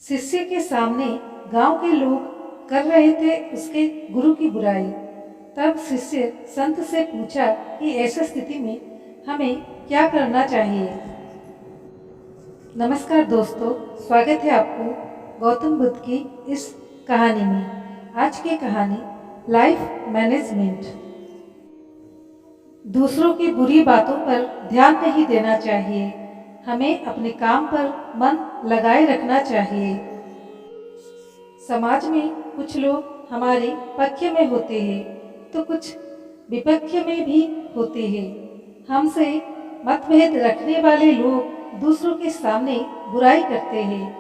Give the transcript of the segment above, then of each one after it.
शिष्य के सामने गांव के लोग कर रहे थे उसके गुरु की बुराई। तब शिष्य संत से पूछा कि ऐसी स्थिति में हमें क्या करना चाहिए। नमस्कार दोस्तों, स्वागत है आपको गौतम बुद्ध की इस कहानी में। आज की कहानी लाइफ मैनेजमेंट। दूसरों की बुरी बातों पर ध्यान नहीं देना चाहिए, हमें अपने काम पर मन लगाए रखना चाहिए। समाज में कुछ लोग हमारे पक्ष में होते हैं तो कुछ विपक्ष में भी होते हैं। हमसे मतभेद रखने वाले लोग दूसरों के सामने बुराई करते हैं,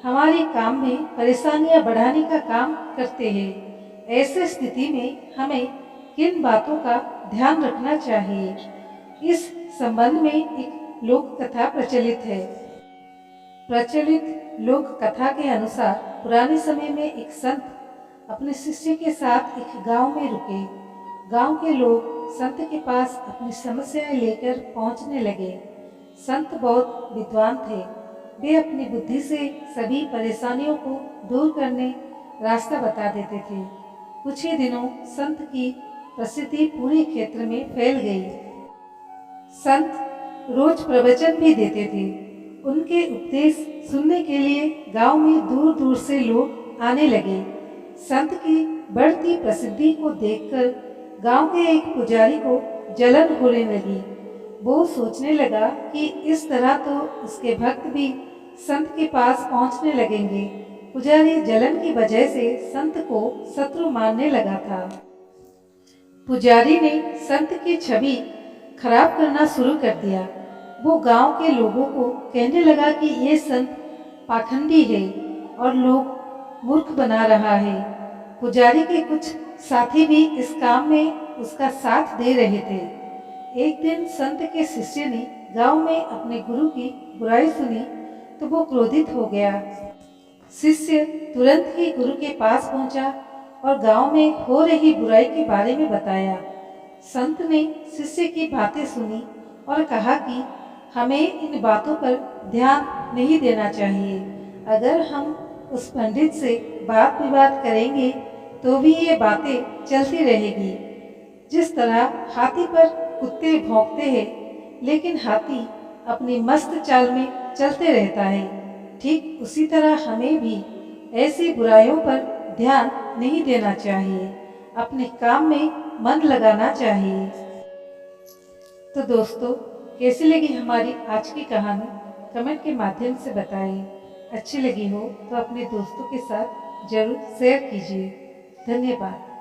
हमारे काम में परेशानियां बढ़ाने का काम करते हैं। ऐसे स्थिति में हमें किन बातों का ध्यान रखना चाहिए, इस संबंध में एक लोक कथा प्रचलित है। प्रचलित लोक कथा के अनुसार पुराने समय में एक संत अपने शिष्य के साथ एक गांव में रुके। गांव के लोग संत के पास अपनी समस्याएं लेकर पहुंचने लगे। संत बहुत विद्वान थे, वे अपनी बुद्धि से सभी परेशानियों को दूर करने रास्ता बता देते थे। कुछ ही दिनों संत की प्रसिद्धि पूरे क्षेत्र में फैल गई। संत रोज प्रवचन भी देते थे। उनके उपदेश सुनने के लिए गांव में दूर दूर से लोग आने लगे। संत की बढ़ती प्रसिद्धि को देखकर गांव के एक पुजारी को जलन होने लगी। वो सोचने लगा कि इस तरह तो उसके भक्त भी संत के पास पहुंचने लगेंगे। पुजारी जलन की वजह से संत को शत्रु मानने लगा था। पुजारी ने संत की छवि खराब करना शुरू कर दिया। वो गांव के लोगों को कहने लगा कि ये संत पाखंडी है और लोग मूर्ख बना रहा है। पुजारी के कुछ साथी भी इस काम में उसका साथ दे रहे थे। एक दिन संत के शिष्य ने गांव में अपने गुरु की बुराई सुनी तो वो क्रोधित हो गया। शिष्य तुरंत ही गुरु के पास पहुंचा और गांव में हो रही बुराई के बारे में बताया। संत ने शिष्य की बातें सुनी और कहा कि हमें इन बातों पर ध्यान नहीं देना चाहिए। अगर हम उस पंडित से बात विवाद करेंगे तो भी ये बातें चलती रहेगी। जिस तरह हाथी पर कुत्ते भौंकते हैं लेकिन हाथी अपनी मस्त चाल में चलते रहता है, ठीक उसी तरह हमें भी ऐसी बुराइयों पर ध्यान नहीं देना चाहिए, अपने काम में मन लगाना चाहिए। तो दोस्तों, कैसी लगी हमारी आज की कहानी, कमेंट के माध्यम से बताएं। अच्छी लगी हो तो अपने दोस्तों के साथ जरूर शेयर कीजिए। धन्यवाद।